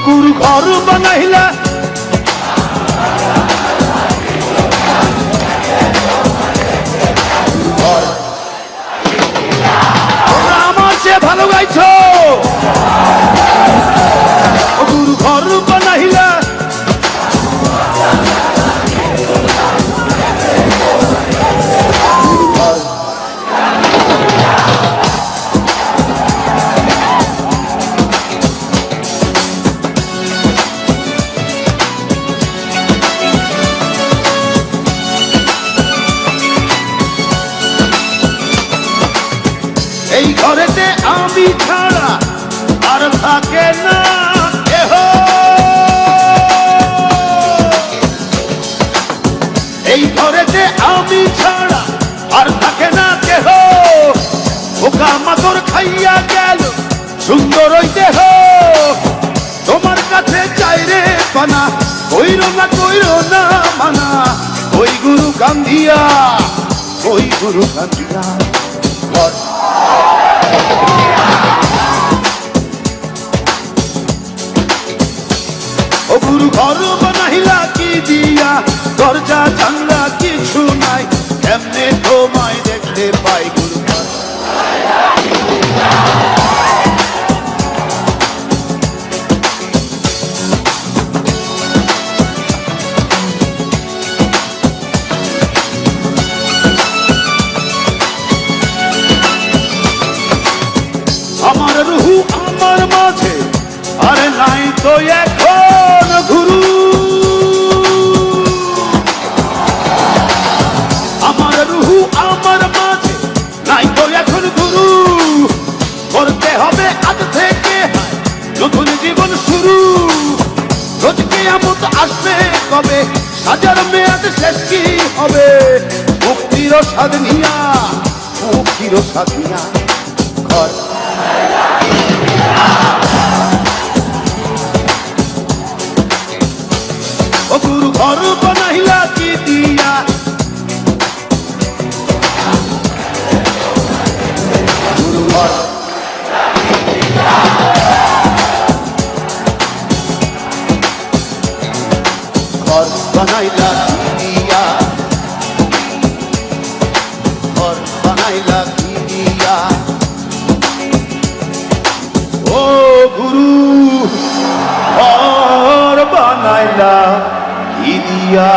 गुरु घर बनाइला ভালো গাইছো গুরু ঘর বানাইলা এই ঘরেতে আমি ছাড়া আর থাকে না কেহ এই ঘরেতে আমি ছাড়া আর থাকে না কেহ ওকা মাতর খাইয়া গেল সুন্দর ওই দেহ তোমার কাছে চাই রে পানা কইর না মানা ওই গুরু কান্দিয়া ও গুরু ঘর বানাইলা কি দিয়া দরজা জানলা কিছু নাই এমনে তোমায় দেখতে পাই গুরু আমার রুহু আমার মাঝে আরে নাই তো এখন গুরু আমার রুহু আমার মাঝে নাই তো এখন গুরু করতে হবে আজ থেকে নতুন জীবন শুরু রোজ কিয়ামত আসবে কবে সাজার মেয়াদ শেষ কি হবে মুক্তির স্বাদ নিয়া ঘর ও গুরু ঘর বানাইলা কি দিয়া গুরু ঘর বানাইলা কি দিয়া ঘর বানাইলা কি দিয়া ও গুরু ঘর বানাইলা কি দিয়া